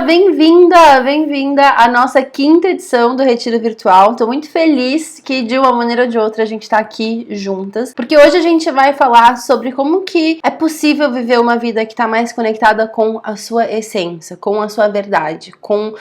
bem-vinda! Bem-vinda à nossa 5ª edição do Retiro Virtual. Tô muito feliz que de uma maneira ou de outra a gente tá aqui juntas, porque hoje a gente vai falar sobre como que é possível viver uma vida que tá mais conectada com a sua essência, com a sua verdade, com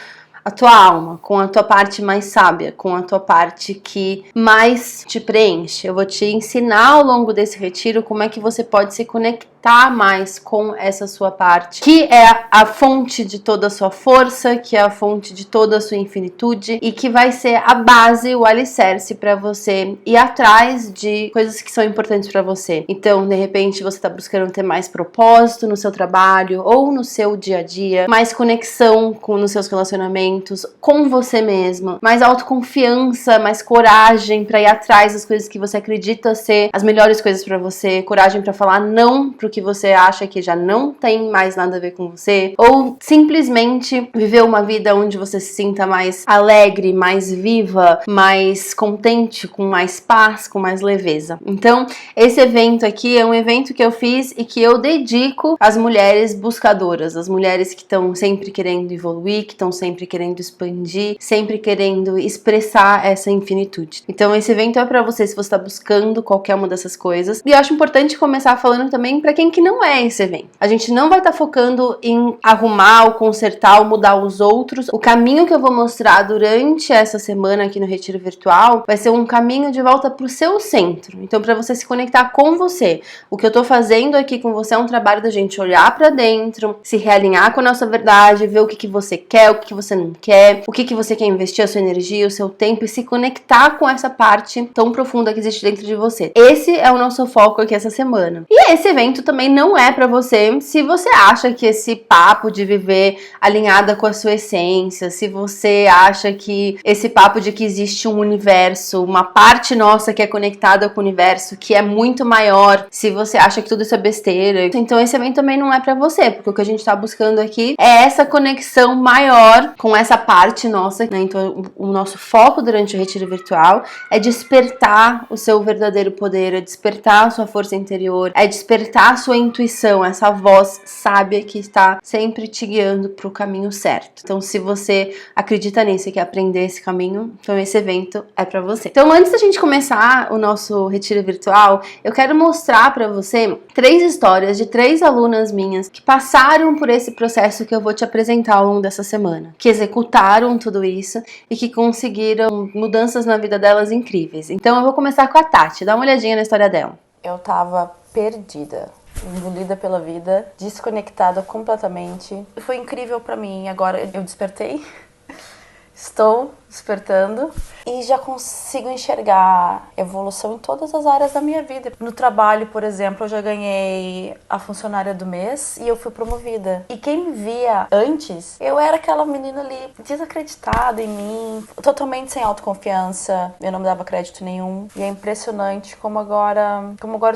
a tua alma, com a tua parte mais sábia, com a tua parte que mais te preenche. Eu vou te ensinar ao longo desse retiro como é que você pode se conectar mais com essa sua parte, que é a fonte de toda a sua força, que é a fonte de toda a sua infinitude e que vai ser a base, o alicerce para você ir atrás de coisas que são importantes para você. Então, de repente, você tá buscando ter mais propósito no seu trabalho ou no seu dia a dia, mais conexão nos seus relacionamentos, com você mesma, mais autoconfiança, mais coragem para ir atrás das coisas que você acredita ser as melhores coisas para você, coragem para falar não pro que você acha que já não tem mais nada a ver com você, ou simplesmente viver uma vida onde você se sinta mais alegre, mais viva, mais contente, com mais paz, com mais leveza. Então, esse evento aqui é um evento que eu fiz e que eu dedico às mulheres buscadoras, às mulheres que estão sempre querendo evoluir, que estão sempre querendo expandir, sempre querendo expressar essa infinitude. Então, esse evento é para você se você está buscando qualquer uma dessas coisas. E eu acho importante começar falando também para quem que não é esse evento. A gente não vai estar focando em arrumar, ou consertar, ou mudar os outros. O caminho que eu vou mostrar durante essa semana aqui no Retiro Virtual vai ser um caminho de volta pro seu centro. Então, para você se conectar com você. O que eu tô fazendo aqui com você é um trabalho da gente olhar para dentro, se realinhar com a nossa verdade, ver o que você quer, o que você não quer, o que você quer investir a sua energia, o seu tempo e se conectar com essa parte tão profunda que existe dentro de você. Esse é o nosso foco aqui essa semana. E esse evento também não é pra você se você acha que esse papo de viver alinhada com a sua essência, se você acha que esse papo de que existe um universo, uma parte nossa que é conectada com o universo, que é muito maior, se você acha que tudo isso é besteira, então esse evento também não é pra você, porque o que a gente tá buscando aqui é essa conexão maior com essa parte nossa, né? Então o nosso foco durante o Retiro Virtual é despertar o seu verdadeiro poder, é despertar a sua força interior, é despertar a sua intuição, essa voz sábia que está sempre te guiando para o caminho certo. Então, se você acredita nisso e quer aprender esse caminho, então esse evento é para você. Então, antes da gente começar o nosso retiro virtual, eu quero mostrar para você 3 histórias de 3 alunas minhas que passaram por esse processo que eu vou te apresentar ao longo dessa semana, que executaram tudo isso e que conseguiram mudanças na vida delas incríveis. Então, eu vou começar com a Tati. Dá uma olhadinha na história dela. Eu tava perdida, engolida pela vida, desconectada completamente. Foi incrível pra mim. Agora eu despertei, estou despertando e já consigo enxergar evolução em todas as áreas da minha vida. No trabalho, por exemplo, eu já ganhei a funcionária do mês e eu fui promovida. E quem me via antes, eu era aquela menina ali desacreditada em mim, totalmente sem autoconfiança, eu não me dava crédito nenhum. E é impressionante como agora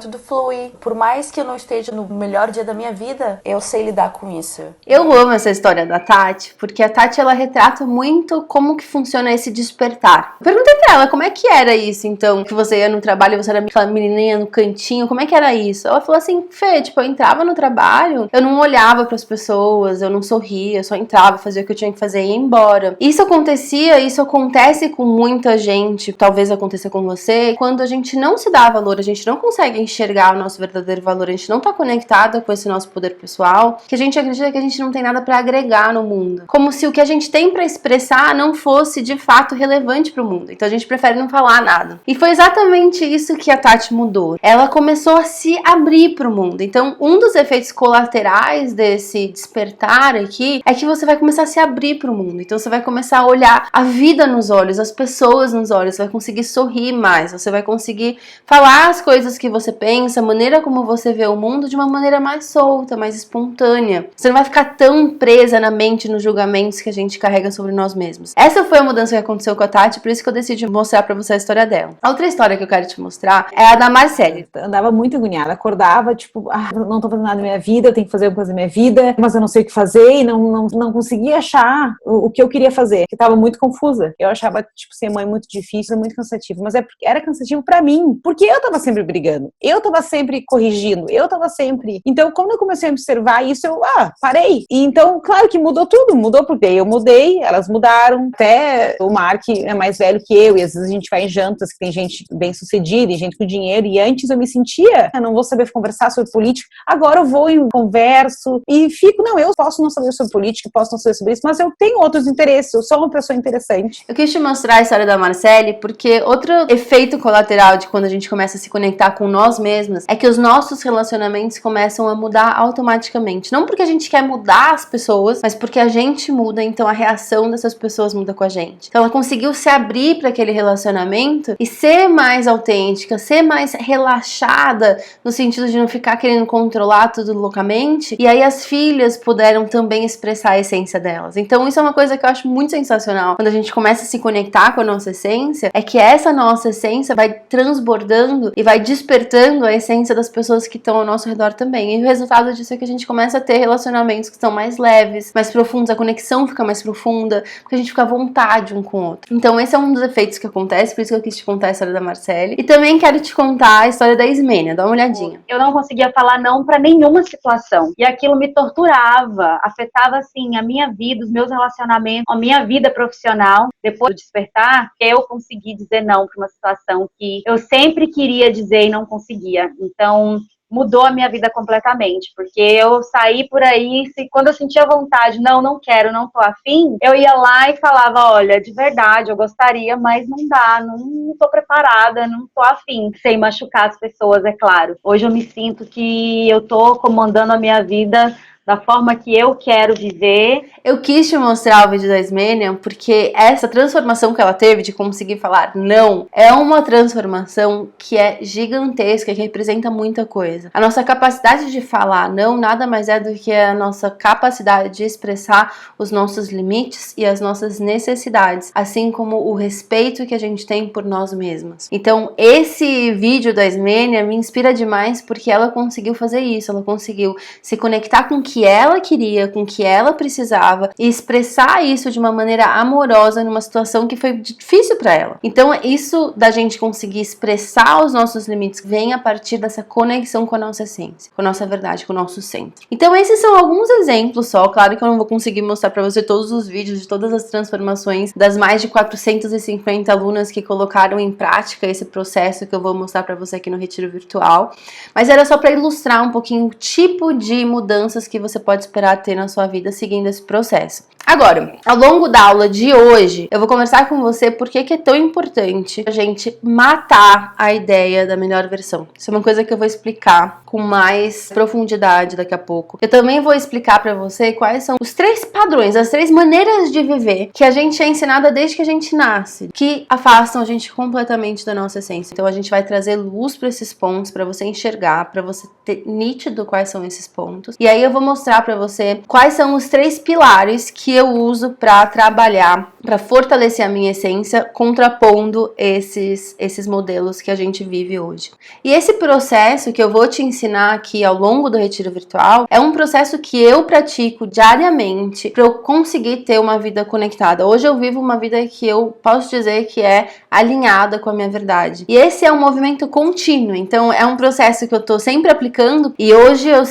tudo flui. Por mais que eu não esteja no melhor dia da minha vida, eu sei lidar com isso. Eu amo essa história da Tati, porque a Tati, ela retrata muito como que funciona esse despertar. Perguntei pra ela como é que era isso, então, que você ia no trabalho e você era aquela menininha no cantinho, como é que era isso? Ela falou assim, Fê, tipo, eu entrava no trabalho, eu não olhava pras pessoas, eu não sorria, eu só entrava, fazia o que eu tinha que fazer e ia embora. Isso acontece com muita gente, talvez aconteça com você, quando a gente não se dá valor, a gente não consegue enxergar o nosso verdadeiro valor, a gente não tá conectada com esse nosso poder pessoal, que a gente acredita que a gente não tem nada pra agregar no mundo. Como se o que a gente tem pra expressar não fosse de fato relevante pro mundo. Então a gente prefere não falar nada. E foi exatamente isso que a Tati mudou. Ela começou a se abrir pro mundo. Então um dos efeitos colaterais desse despertar aqui é que você vai começar a se abrir pro mundo. Então você vai começar a olhar a vida nos olhos, as pessoas nos olhos, você vai conseguir sorrir mais, você vai conseguir falar as coisas que você pensa, a maneira como você vê o mundo de uma maneira mais solta, mais espontânea. Você não vai ficar tão presa na mente, nos julgamentos que a gente carrega sobre nós mesmos. Essa foi a mudança mudança que aconteceu com a Tati, por isso que eu decidi mostrar pra você a história dela. A outra história que eu quero te mostrar é a da Marcele. Eu andava muito agoniada, acordava, tipo, não tô fazendo nada na minha vida, eu tenho que fazer alguma coisa na minha vida, mas eu não sei o que fazer e não conseguia achar o que eu queria fazer, que tava muito confusa. Eu achava, tipo, ser mãe muito difícil, muito cansativo, mas era cansativo pra mim, porque eu tava sempre brigando, eu tava sempre corrigindo, eu tava sempre... Então, quando eu comecei a observar isso, eu, parei. E então, claro que mudou tudo, mudou porque eu mudei, elas mudaram, até o Mark é mais velho que eu, e às vezes a gente vai em jantas que tem gente bem sucedida e gente com dinheiro, e antes eu me sentia, eu não vou saber conversar sobre política, agora eu vou e converso, e fico, eu posso não saber sobre política, posso não saber sobre isso, mas eu tenho outros interesses, eu sou uma pessoa interessante. Eu quis te mostrar a história da Marcele, porque outro efeito colateral de quando a gente começa a se conectar com nós mesmas, é que os nossos relacionamentos começam a mudar automaticamente. Não porque a gente quer mudar as pessoas, mas porque a gente muda, então a reação dessas pessoas muda com a gente. Então ela conseguiu se abrir para aquele relacionamento e ser mais autêntica, ser mais relaxada, no sentido de não ficar querendo controlar tudo loucamente. E aí as filhas puderam também expressar a essência delas. Então isso é uma coisa que eu acho muito sensacional. Quando a gente começa a se conectar com a nossa essência, é que essa nossa essência vai transbordando e vai despertando a essência das pessoas que estão ao nosso redor também. E o resultado disso é que a gente começa a ter relacionamentos que são mais leves, mais profundos, a conexão fica mais profunda, porque a gente fica à vontade um com o outro. Então esse é um dos efeitos que acontece, por isso que eu quis te contar a história da Marcele. E também quero te contar a história da Ismênia, dá uma olhadinha. Eu não conseguia falar não pra nenhuma situação. E aquilo me torturava, afetava assim a minha vida, os meus relacionamentos, a minha vida profissional. Depois do despertar, eu consegui dizer não pra uma situação que eu sempre queria dizer e não conseguia. Então, mudou a minha vida completamente, porque eu saí por aí, quando eu sentia vontade, não quero, não tô afim, eu ia lá e falava, olha, de verdade, eu gostaria, mas não dá, não tô preparada, não tô afim, sem machucar as pessoas, é claro. Hoje eu me sinto que eu tô comandando a minha vida da forma que eu quero viver. Eu quis te mostrar o vídeo da Ismênia porque essa transformação que ela teve de conseguir falar não é uma transformação que é gigantesca, que representa muita coisa. A nossa capacidade de falar não nada mais é do que a nossa capacidade de expressar os nossos limites e as nossas necessidades, assim como o respeito que a gente tem por nós mesmas. Então esse vídeo da Ismênia me inspira demais porque ela conseguiu fazer isso, ela conseguiu se conectar com o que ela queria, com o que ela precisava e expressar isso de uma maneira amorosa numa situação que foi difícil para ela. Então isso da gente conseguir expressar os nossos limites vem a partir dessa conexão com a nossa essência, com a nossa verdade, com o nosso centro. Então esses são alguns exemplos só, claro que eu não vou conseguir mostrar para você todos os vídeos de todas as transformações das mais de 450 alunas que colocaram em prática esse processo que eu vou mostrar para você aqui no Retiro Virtual, mas era só para ilustrar um pouquinho o tipo de mudanças que você pode esperar ter na sua vida seguindo esse processo. Agora, ao longo da aula de hoje, eu vou conversar com você por que é tão importante a gente matar a ideia da melhor versão. Isso é uma coisa que eu vou explicar com mais profundidade daqui a pouco. Eu também vou explicar pra você quais são os 3 padrões, as 3 maneiras de viver que a gente é ensinada desde que a gente nasce, que afastam a gente completamente da nossa essência. Então a gente vai trazer luz pra esses pontos, pra você enxergar, pra você ter nítido quais são esses pontos. E aí eu vou mostrar pra você quais são os 3 pilares que eu uso pra trabalhar, pra fortalecer a minha essência, contrapondo esses modelos que a gente vive hoje. E esse processo que eu vou te ensinar aqui ao longo do Retiro Virtual é um processo que eu pratico diariamente pra eu conseguir ter uma vida conectada. Hoje eu vivo uma vida que eu posso dizer que é alinhada com a minha verdade. E esse é um movimento contínuo, então é um processo que eu tô sempre aplicando e hoje eu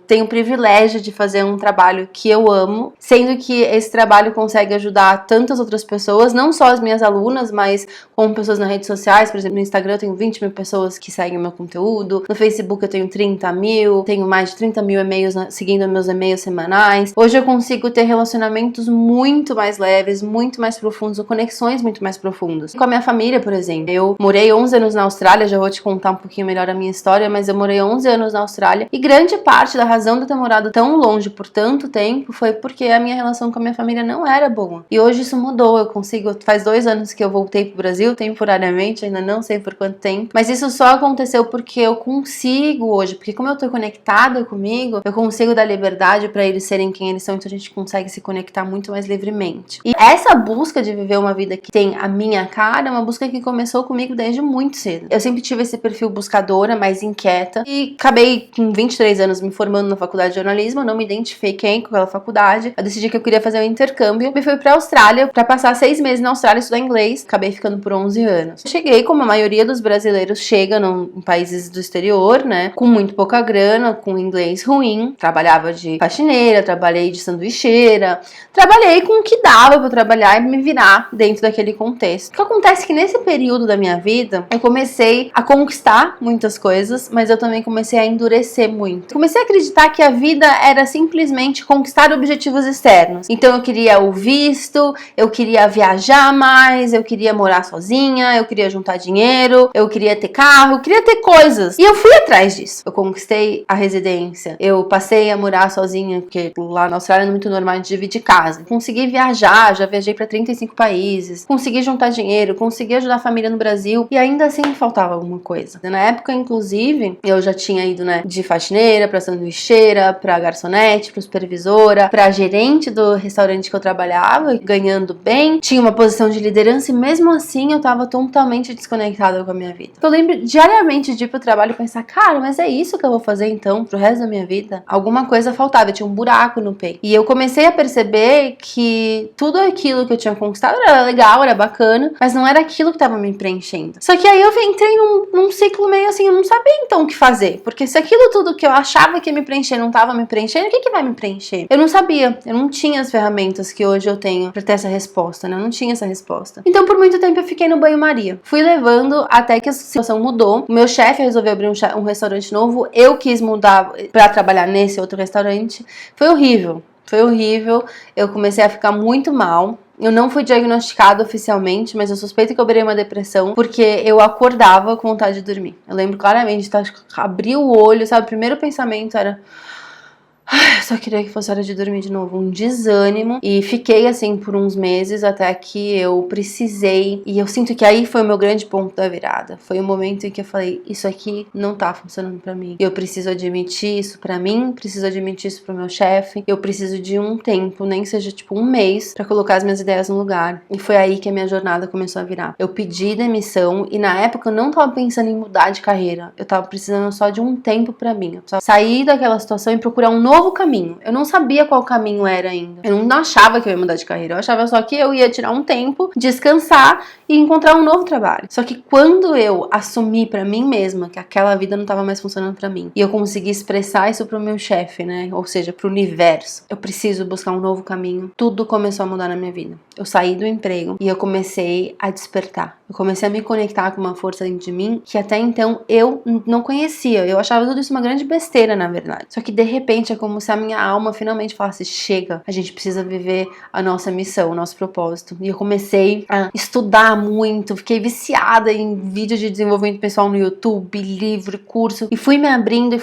tenho o privilégio de fazer um trabalho que eu amo, sendo que esse trabalho consegue ajudar tantas outras pessoas, não só as minhas alunas, mas como pessoas nas redes sociais. Por exemplo, no Instagram eu tenho 20 mil pessoas que seguem o meu conteúdo, no Facebook eu tenho 30 mil, tenho mais de 30 mil e-mails seguindo meus e-mails semanais. Hoje eu consigo ter relacionamentos muito mais leves, muito mais profundos, conexões muito mais profundas. Com a minha família, por exemplo, eu morei 11 anos na Austrália, já vou te contar um pouquinho melhor a minha história, mas eu morei 11 anos na Austrália e grande parte da razão de eu ter morado tão longe por tanto tempo foi porque a minha relação com a minha família não era boa. E hoje isso mudou, eu consigo, faz 2 anos que eu voltei pro Brasil, temporariamente, ainda não sei por quanto tempo, mas isso só aconteceu porque eu consigo hoje, porque como eu tô conectada comigo, eu consigo dar liberdade pra eles serem quem eles são, então a gente consegue se conectar muito mais livremente. E essa busca de viver uma vida que tem a minha cara é uma busca que começou comigo desde muito cedo. Eu sempre tive esse perfil buscadora, mais inquieta, e acabei com 23 anos me formando na faculdade de jornalismo, eu não me identifiquei com aquela faculdade, eu decidi que eu queria fazer um intercâmbio e fui pra Austrália pra passar 6 meses na Austrália estudar inglês, acabei ficando por 11 anos. Cheguei, como a maioria dos brasileiros chega em países do exterior, né, com muito pouca grana, com inglês ruim, trabalhava de faxineira, trabalhei de sanduicheira, trabalhei com o que dava pra trabalhar e me virar dentro daquele contexto. O que acontece é que nesse período da minha vida, eu comecei a conquistar muitas coisas, mas eu também comecei a endurecer muito. Comecei a acreditar que a vida era simplesmente conquistar objetivos externos. Então eu queria o visto, eu queria viajar mais, eu queria morar sozinha, eu queria juntar dinheiro, eu queria ter carro, eu queria ter coisas. E eu fui atrás disso. Eu conquistei a residência, eu passei a morar sozinha, porque lá na Austrália é muito normal de dividir casa. Consegui viajar, já viajei para 35 países, consegui juntar dinheiro, consegui ajudar a família no Brasil e ainda assim faltava alguma coisa. Na época, inclusive, eu já tinha ido, né, de faxineira pra sanduicheira, pra garçonete, pra supervisora, pra gerente do restaurante que eu trabalhava, ganhando bem, tinha uma posição de liderança e mesmo assim eu tava totalmente desconectada com a minha vida. Eu lembro diariamente de ir pro trabalho e pensar, cara, mas é isso que eu vou fazer então pro resto da minha vida? Alguma coisa faltava, eu tinha um buraco no peito. E eu comecei a perceber que tudo aquilo que eu tinha conquistado era legal, era bacana, mas não era aquilo que tava me preenchendo. Só que aí eu entrei num ciclo meio assim, eu não sabia então o que fazer, porque se aquilo tudo que eu achava que ia me preencher não tava me preenchendo, o que que vai me preencher? Eu não sabia, eu não tinha as ferramentas que hoje eu tenho pra ter essa resposta, né? Eu não tinha essa resposta. Então por muito tempo eu fiquei no banho-maria. Fui levando até que a situação mudou. O meu chefe resolveu abrir um restaurante novo, eu quis mudar pra trabalhar nesse outro restaurante. Foi horrível. Foi horrível, eu comecei a ficar muito mal. Eu não fui diagnosticada oficialmente, mas eu suspeito que eu beirei uma depressão, porque eu acordava com vontade de dormir. Eu lembro claramente, abri o olho, sabe? O primeiro pensamento era... Eu só queria que fosse hora de dormir de novo, um desânimo, e fiquei assim por uns meses até que eu precisei, e eu sinto que aí foi o meu grande ponto da virada, foi o momento em que eu falei, isso aqui não tá funcionando pra mim, eu preciso admitir isso pra mim, preciso admitir isso pro meu chefe, eu preciso de um tempo, nem seja tipo um mês, pra colocar as minhas ideias no lugar, e foi aí que a minha jornada começou a virar. Eu pedi demissão, e na época eu não tava pensando em mudar de carreira, eu tava precisando só de um tempo pra mim, eu precisava sair daquela situação e procurar um novo caminho. Eu não sabia qual caminho era ainda. Eu não achava que eu ia mudar de carreira. Eu achava só que eu ia tirar um tempo, descansar e encontrar um novo trabalho. Só que quando eu assumi pra mim mesma que aquela vida não tava mais funcionando pra mim e eu consegui expressar isso pro meu chefe, né? Ou seja, pro universo. Eu preciso buscar um novo caminho. Tudo começou a mudar na minha vida. Eu saí do emprego e eu comecei a despertar. Eu comecei a me conectar com uma força dentro de mim que até então eu não conhecia. Eu achava tudo isso uma grande besteira, na verdade. Só que de repente é como se a minha alma finalmente falasse, chega, a gente precisa viver a nossa missão, o nosso propósito. E eu comecei a estudar muito, fiquei viciada em vídeos de desenvolvimento pessoal no YouTube, livro, curso, e fui me abrindo,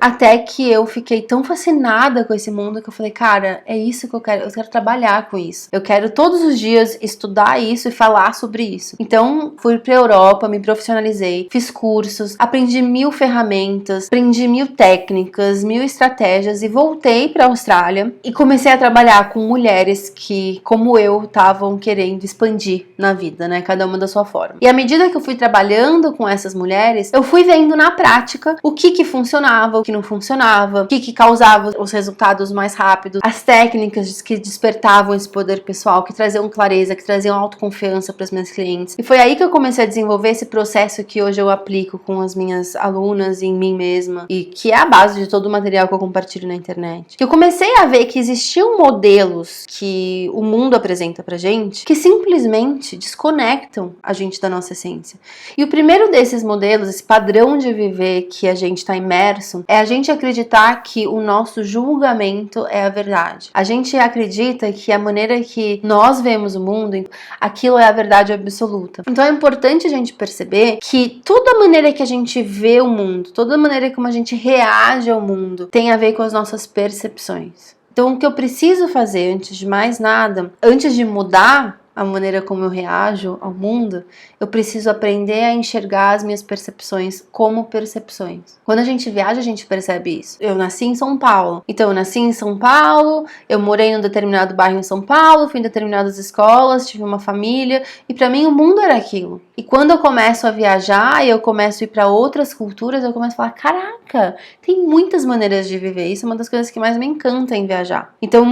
até que eu fiquei tão fascinada com esse mundo que eu falei, cara, é isso que eu quero trabalhar com isso. Eu quero todos os dias estudar isso e falar sobre isso. Então, fui pra Europa, me profissionalizei, fiz cursos, aprendi 1000 ferramentas, aprendi 1000 técnicas, 1000 estratégias e voltei pra Austrália e comecei a trabalhar com mulheres que, como eu, estavam querendo expandir na vida, né? Cada uma da sua forma. E à medida que eu fui trabalhando com essas mulheres, eu fui vendo na prática o que funcionava, o que não funcionava, o que causava os resultados mais rápidos, as técnicas que despertavam esse poder pessoal, que traziam clareza, que traziam autoconfiança para as minhas clientes. E foi aí que eu comecei a desenvolver esse processo que hoje eu aplico com as minhas alunas e em mim mesma, e que é a base de todo o material que eu compartilho na internet. Que eu comecei a ver que existiam modelos que o mundo apresenta pra gente que simplesmente desconectam a gente da nossa essência. E o primeiro desses modelos, esse padrão de viver que a gente está imerso, é a gente acreditar que o nosso julgamento é a verdade. A gente acredita que a maneira que nós vemos o mundo, aquilo é a verdade absoluta. Então é importante a gente perceber que toda a maneira que a gente vê o mundo, toda a maneira como a gente reage ao mundo, tem a ver com as nossas percepções. Então, o que eu preciso fazer, antes de mais nada, antes de mudar a maneira como eu reajo ao mundo, eu preciso aprender a enxergar as minhas percepções como percepções. Quando a gente viaja, a gente percebe isso. Eu nasci em São Paulo. Então, eu nasci em São Paulo, eu morei em um determinado bairro em São Paulo, fui em determinadas escolas, tive uma família, e pra mim o mundo era aquilo. E quando eu começo a viajar e eu começo a ir pra outras culturas, eu começo a falar, caraca, tem muitas maneiras de viver. Isso é uma das coisas que mais me encanta em viajar. Então,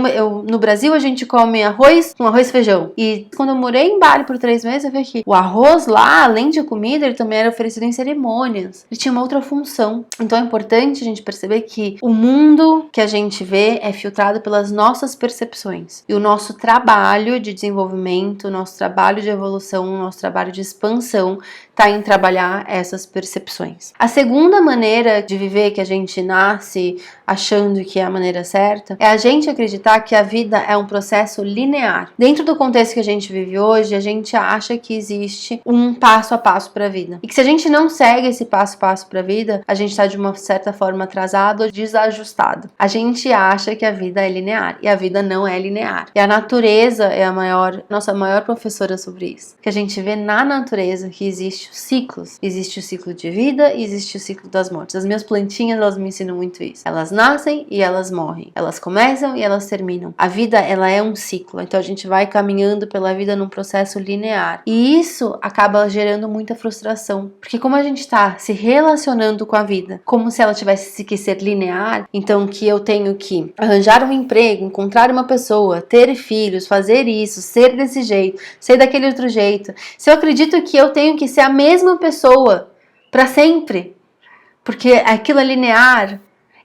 no Brasil, a gente come arroz com arroz e feijão. E quando eu morei em Bali por 3 meses, eu vi que o arroz lá, além de comida, ele também era oferecido em cerimônias. Ele tinha uma outra função. Então é importante a gente perceber que o mundo que a gente vê é filtrado pelas nossas percepções. E o nosso trabalho de desenvolvimento, o nosso trabalho de evolução, o nosso trabalho de expansão está em trabalhar essas percepções. A segunda maneira de viver que a gente nasce achando que é a maneira certa é a gente acreditar que a vida é um processo linear. Dentro do contexto que a gente vive hoje, a gente acha que existe um passo a passo para a vida. E que se a gente não segue esse passo a passo para a vida, a gente está de uma certa forma atrasado ou desajustado. A gente acha que a vida é linear e a vida não é linear. E a natureza é nossa maior professora sobre isso. Que a gente vê na natureza que existe os ciclos. Existe o ciclo de vida e existe o ciclo das mortes. As minhas plantinhas, elas me ensinam muito isso. Elas nascem e elas morrem. Elas começam e elas terminam. A vida, ela é um ciclo. Então a gente vai caminhando pela vida num processo linear. E isso acaba gerando muita frustração. Porque como a gente está se relacionando com a vida, como se ela tivesse que ser linear, então que eu tenho que arranjar um emprego, encontrar uma pessoa, ter filhos, fazer isso, ser desse jeito, ser daquele outro jeito. Se eu acredito que eu tenho que ser a mesma pessoa para sempre, porque aquilo é linear,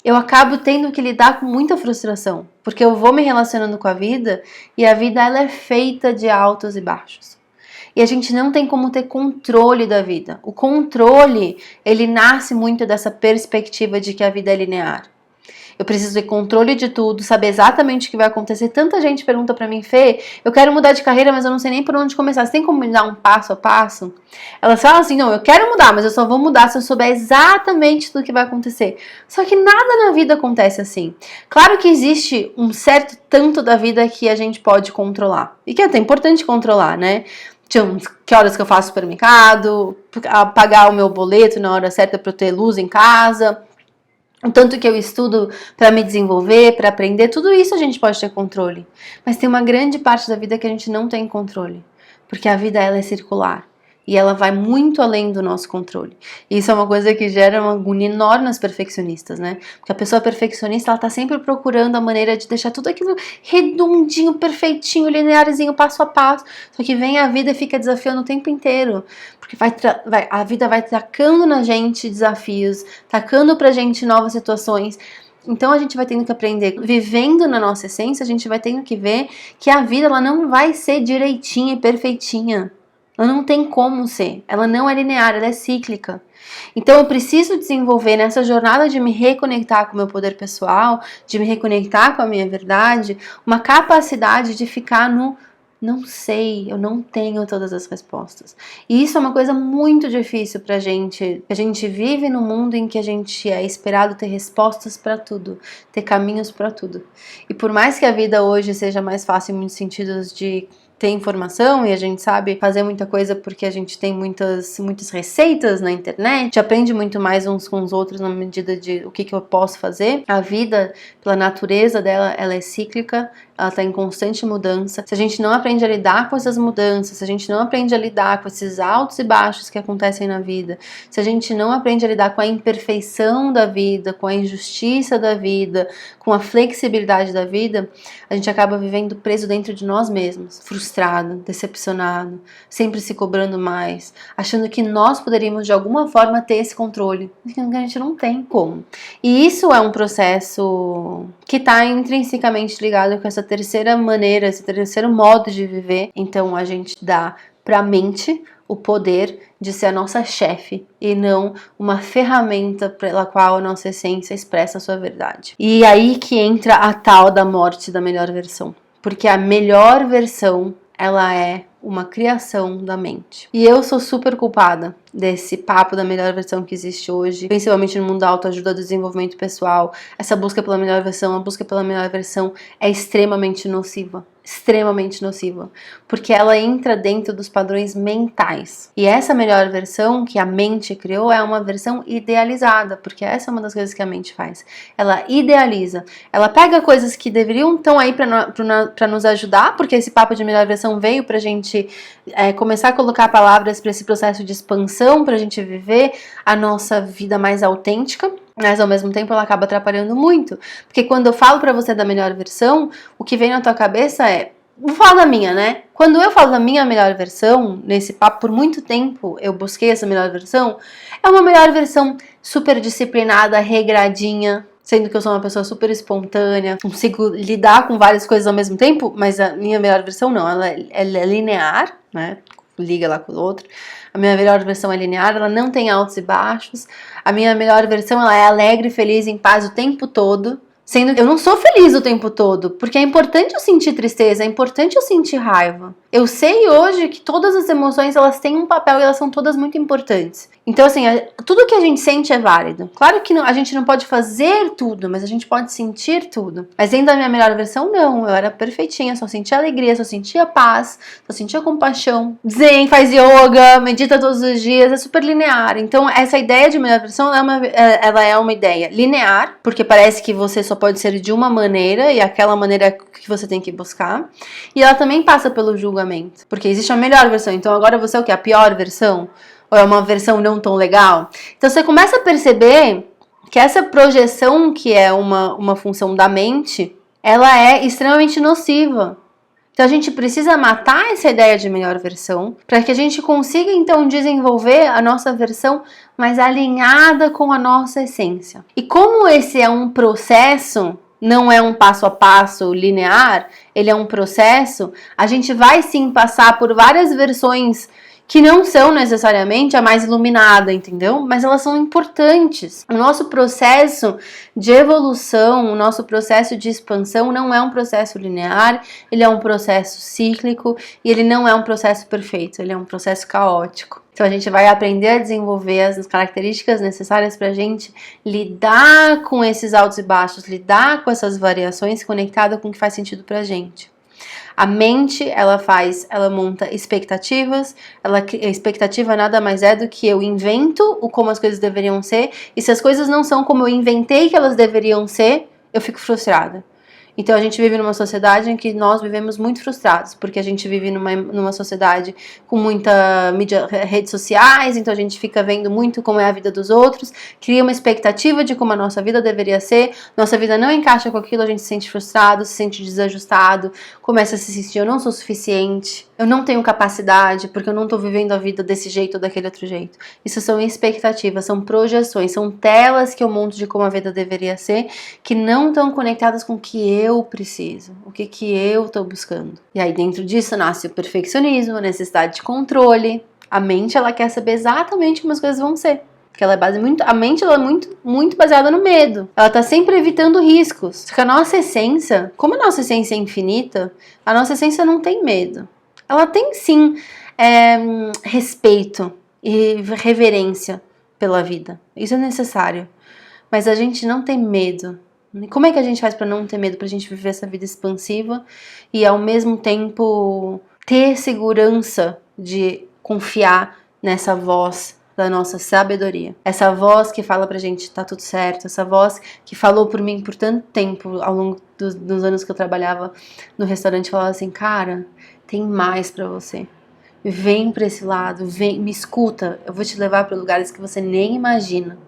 eu acabo tendo que lidar com muita frustração, porque eu vou me relacionando com a vida e a vida ela é feita de altos e baixos. E a gente não tem como ter controle da vida. O controle, ele nasce muito dessa perspectiva de que a vida é linear. Eu preciso ter controle de tudo, saber exatamente o que vai acontecer. Tanta gente pergunta pra mim, Fê, eu quero mudar de carreira, mas eu não sei nem por onde começar. Você tem como me dar um passo a passo? Elas falam assim, não, eu quero mudar, mas eu só vou mudar se eu souber exatamente tudo que vai acontecer. Só que nada na vida acontece assim. Claro que existe um certo tanto da vida que a gente pode controlar. E que é até importante controlar, né? Que horas que eu faço supermercado, pagar o meu boleto na hora certa para eu ter luz em casa, o tanto que eu estudo para me desenvolver, para aprender, tudo isso a gente pode ter controle. Mas tem uma grande parte da vida que a gente não tem controle, porque a vida ela é circular. E ela vai muito além do nosso controle. E isso é uma coisa que gera uma agonia enorme nas perfeccionistas, né? Porque a pessoa perfeccionista, ela tá sempre procurando a maneira de deixar tudo aquilo redondinho, perfeitinho, linearzinho, passo a passo. Só que vem a vida e fica desafiando o tempo inteiro. Porque a vida vai tacando na gente desafios, tacando pra gente novas situações. Então a gente vai tendo que aprender, vivendo na nossa essência, a gente vai tendo que ver que a vida ela não vai ser direitinha e perfeitinha. Ela não tem como ser, ela não é linear, ela é cíclica. Então eu preciso desenvolver nessa jornada de me reconectar com o meu poder pessoal, de me reconectar com a minha verdade, uma capacidade de ficar no não sei, eu não tenho todas as respostas. E isso é uma coisa muito difícil pra gente. A gente vive num mundo em que a gente é esperado ter respostas pra tudo, ter caminhos pra tudo. E por mais que a vida hoje seja mais fácil em muitos sentidos de ter informação e a gente sabe fazer muita coisa porque a gente tem muitas receitas na internet, aprende muito mais uns com os outros na medida de o que eu posso fazer. A vida, pela natureza dela, ela é cíclica, ela está em constante mudança. Se a gente não aprende a lidar com essas mudanças, se a gente não aprende a lidar com esses altos e baixos que acontecem na vida, se a gente não aprende a lidar com a imperfeição da vida, com a injustiça da vida, com a flexibilidade da vida, a gente acaba vivendo preso dentro de nós mesmos, frustrado, decepcionado, sempre se cobrando mais, achando que nós poderíamos de alguma forma ter esse controle, que a gente não tem como. E isso é um processo que está intrinsecamente ligado com essa terceira maneira, esse terceiro modo de viver. Então a gente dá para a mente o poder de ser a nossa chefe e não uma ferramenta pela qual a nossa essência expressa a sua verdade. E aí que entra a tal da morte da melhor versão. Porque a melhor versão, ela é uma criação da mente. E eu sou super culpada desse papo da melhor versão que existe hoje, principalmente no mundo da autoajuda, do desenvolvimento pessoal. Essa busca pela melhor versão, a busca pela melhor versão é extremamente nociva. Extremamente nociva, porque ela entra dentro dos padrões mentais. E essa melhor versão que a mente criou é uma versão idealizada, porque essa é uma das coisas que a mente faz. Ela idealiza, ela pega coisas que deveriam estão aí para nos ajudar, porque esse papo de melhor versão veio pra gente começar a colocar palavras para esse processo de expansão, pra gente viver a nossa vida mais autêntica. Mas ao mesmo tempo ela acaba atrapalhando muito, porque quando eu falo pra você da melhor versão, o que vem na tua cabeça é, vou falar da minha, né? Quando eu falo da minha melhor versão, nesse papo por muito tempo eu busquei essa melhor versão, é uma melhor versão super disciplinada, regradinha, sendo que eu sou uma pessoa super espontânea, consigo lidar com várias coisas ao mesmo tempo, mas a minha melhor versão não, ela é linear, né? Liga lá com o outro. A minha melhor versão é linear, ela não tem altos e baixos. A minha melhor versão, ela é alegre, feliz, em paz o tempo todo. Sendo que eu não sou feliz o tempo todo, porque é importante eu sentir tristeza, é importante eu sentir raiva. Eu sei hoje que todas as emoções, elas têm um papel e elas são todas muito importantes. Então, assim, tudo que a gente sente é válido. Claro que a gente não pode fazer tudo, mas a gente pode sentir tudo. Mas dentro da minha melhor versão, não. Eu era perfeitinha, só sentia alegria, só sentia paz, só sentia compaixão. Zen, faz yoga, medita todos os dias, é super linear. Então, essa ideia de melhor versão, ela é uma ideia linear, porque parece que você só pode ser de uma maneira e aquela maneira que você tem que buscar. E ela também passa pelo julgamento, porque existe a melhor versão. Então, agora você é o quê? A pior versão? Ou é uma versão não tão legal? Então você começa a perceber que essa projeção, que é uma função da mente, ela é extremamente nociva. Então a gente precisa matar essa ideia de melhor versão, para que a gente consiga então desenvolver a nossa versão mais alinhada com a nossa essência. E como esse é um processo, não é um passo a passo linear, ele é um processo, a gente vai sim passar por várias versões que não são necessariamente a mais iluminada, entendeu? Mas elas são importantes. O nosso processo de evolução, o nosso processo de expansão não é um processo linear, ele é um processo cíclico e ele não é um processo perfeito, ele é um processo caótico. Então a gente vai aprender a desenvolver as características necessárias para a gente lidar com esses altos e baixos, lidar com essas variações conectada com o que faz sentido para a gente. A mente, ela monta expectativas, a expectativa nada mais é do que eu invento como as coisas deveriam ser, e se as coisas não são como eu inventei que elas deveriam ser, eu fico frustrada. Então a gente vive numa sociedade em que nós vivemos muito frustrados, porque a gente vive numa sociedade com muita mídia, redes sociais, então a gente fica vendo muito como é a vida dos outros, cria uma expectativa de como a nossa vida deveria ser, nossa vida não encaixa com aquilo, a gente se sente frustrado, se sente desajustado, começa a se sentir, eu não sou suficiente, eu não tenho capacidade, porque eu não tô vivendo a vida desse jeito ou daquele outro jeito. Isso são expectativas, são projeções, são telas que eu monto de como a vida deveria ser, que não estão conectadas com o que eu preciso, o que eu tô buscando. E aí dentro disso nasce o perfeccionismo, a necessidade de controle. A mente, ela quer saber exatamente como as coisas vão ser. Porque a mente ela é muito baseada no medo. Ela tá sempre evitando riscos. Só que a nossa essência, como a nossa essência é infinita, a nossa essência não tem medo. Ela tem sim respeito e reverência pela vida. Isso é necessário. Mas a gente não tem medo. Como é que a gente faz para não ter medo, pra gente viver essa vida expansiva e ao mesmo tempo ter segurança de confiar nessa voz da nossa sabedoria? Essa voz que fala pra gente tá tudo certo, essa voz que falou por mim por tanto tempo ao longo dos anos que eu trabalhava no restaurante, falava assim, cara, tem mais pra você. Vem pra esse lado, vem, me escuta, eu vou te levar pra lugares que você nem imagina.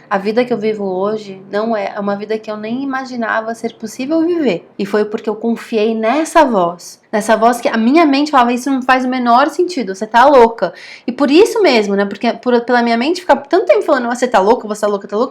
A vida que eu vivo hoje não é uma vida que eu nem imaginava ser possível viver. E foi porque eu confiei nessa voz. Nessa voz que a minha mente falava, isso não faz o menor sentido, você tá louca. E por isso mesmo, né, porque pela minha mente ficar tanto tempo falando, você tá louca,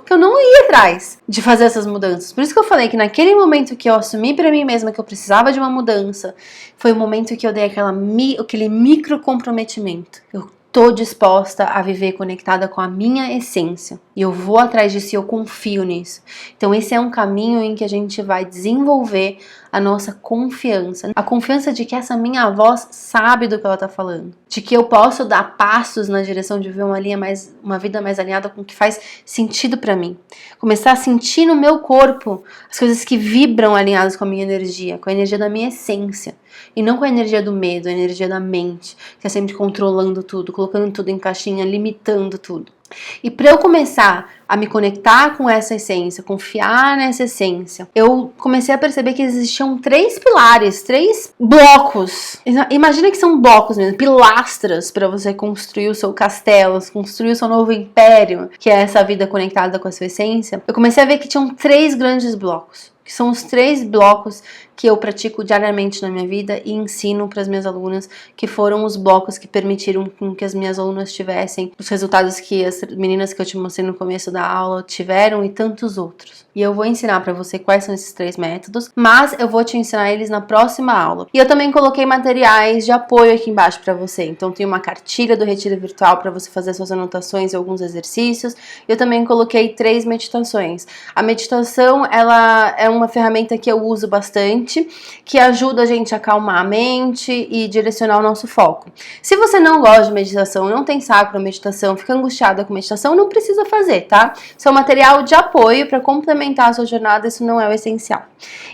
que eu não ia atrás de fazer essas mudanças. Por isso que eu falei que naquele momento que eu assumi pra mim mesma que eu precisava de uma mudança, foi o momento que eu dei aquele micro comprometimento. Eu tô disposta a viver conectada com a minha essência. E eu vou atrás disso e eu confio nisso. Então esse é um caminho em que a gente vai desenvolver a nossa confiança. A confiança de que essa minha voz sabe do que ela tá falando. De que eu posso dar passos na direção de ver uma vida mais alinhada com o que faz sentido pra mim. Começar a sentir no meu corpo as coisas que vibram alinhadas com a minha energia, com a energia da minha essência. E não com a energia do medo, a energia da mente, que é sempre controlando tudo, colocando tudo em caixinha, limitando tudo. E para eu começar a me conectar com essa essência, confiar nessa essência, eu comecei a perceber que existiam 3 pilares, 3 blocos. Imagina que são blocos mesmo, pilastras para você construir o seu castelo, construir o seu novo império, que é essa vida conectada com a sua essência. Eu comecei a ver que tinham 3 grandes blocos, que são os 3 blocos que eu pratico diariamente na minha vida e ensino para as minhas alunas, que foram os blocos que permitiram que as minhas alunas tivessem os resultados que as meninas que eu te mostrei no começo da aula tiveram e tantos outros. E eu vou ensinar para você quais são esses 3 métodos, mas eu vou te ensinar eles na próxima aula. E eu também coloquei materiais de apoio aqui embaixo para você. Então tem uma cartilha do Retiro Virtual para você fazer suas anotações e alguns exercícios. Eu também coloquei 3 meditações. A meditação, ela é uma ferramenta que eu uso bastante, que ajuda a gente a acalmar a mente e direcionar o nosso foco. Se você não gosta de meditação, não tem saco para meditação, fica angustiada com meditação, não precisa fazer, tá? Isso é um material de apoio para complementar a sua jornada, isso não é o essencial.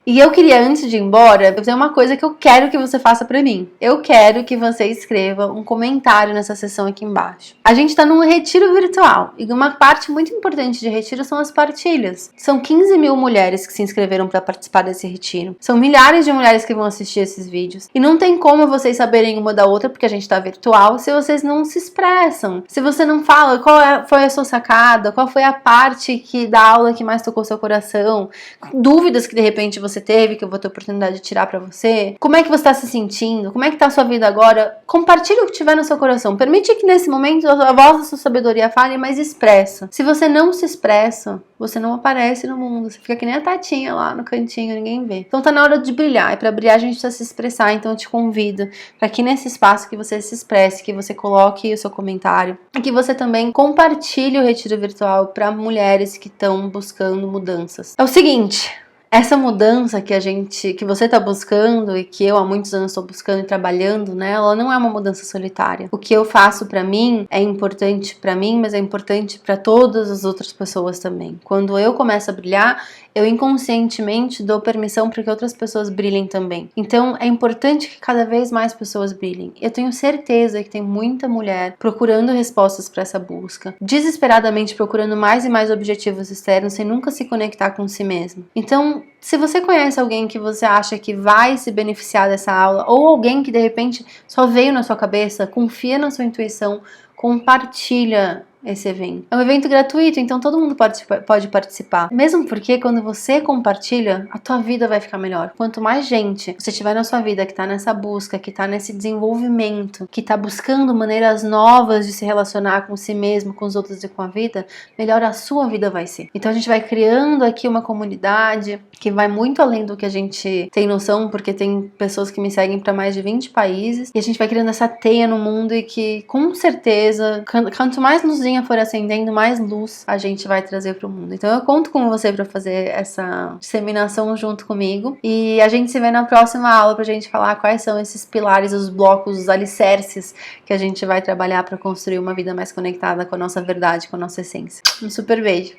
E eu queria, antes de ir embora, fazer uma coisa que eu quero que você faça para mim. Eu quero que você escreva um comentário nessa sessão aqui embaixo. A gente tá num retiro virtual e uma parte muito importante de retiro são as partilhas. São 15 mil mulheres que se inscreveram para participar desse retiro. São milhares de mulheres que vão assistir esses vídeos. E não tem como vocês saberem uma da outra, porque a gente tá virtual, se vocês não se expressam. Se você não fala foi a sua sacada, qual foi a parte da aula que mais tocou seu coração, dúvidas que de repente você teve, que eu vou ter a oportunidade de tirar pra você, como é que você tá se sentindo, como é que tá a sua vida agora, compartilha o que tiver no seu coração, permite que nesse momento a voz da sua sabedoria fale, mas expressa. Se você não se expressa, você não aparece no mundo, você fica que nem a Tatinha lá no cantinho, ninguém vê. Então tá na hora de brilhar, e pra brilhar a gente precisa se expressar, então eu te convido para que nesse espaço que você se expresse, que você coloque o seu comentário, e que você também compartilhe o retiro virtual para mulheres que estão buscando mudanças. É o seguinte, essa mudança que você tá buscando e que eu há muitos anos estou buscando e trabalhando nela, não é uma mudança solitária. O que eu faço pra mim é importante pra mim, mas é importante pra todas as outras pessoas também. Quando eu começo a brilhar, eu inconscientemente dou permissão para que outras pessoas brilhem também. Então é importante que cada vez mais pessoas brilhem. Eu tenho certeza que tem muita mulher procurando respostas para essa busca, desesperadamente procurando mais e mais objetivos externos sem nunca se conectar com si mesma. Então, se você conhece alguém que você acha que vai se beneficiar dessa aula, ou alguém que de repente só veio na sua cabeça, confia na sua intuição, compartilha esse evento. É um evento gratuito, então todo mundo pode participar. Mesmo porque quando você compartilha, a tua vida vai ficar melhor. Quanto mais gente você tiver na sua vida que tá nessa busca, que tá nesse desenvolvimento, que tá buscando maneiras novas de se relacionar com si mesmo, com os outros e com a vida, melhor a sua vida vai ser. Então a gente vai criando aqui uma comunidade que vai muito além do que a gente tem noção, porque tem pessoas que me seguem para mais de 20 países, e a gente vai criando essa teia no mundo e que, com certeza, quanto mais luzinha for acendendo, mais luz a gente vai trazer pro mundo. Então eu conto com você para fazer essa disseminação junto comigo, e a gente se vê na próxima aula pra gente falar quais são esses pilares, os blocos, os alicerces que a gente vai trabalhar para construir uma vida mais conectada com a nossa verdade, com a nossa essência. Um super beijo!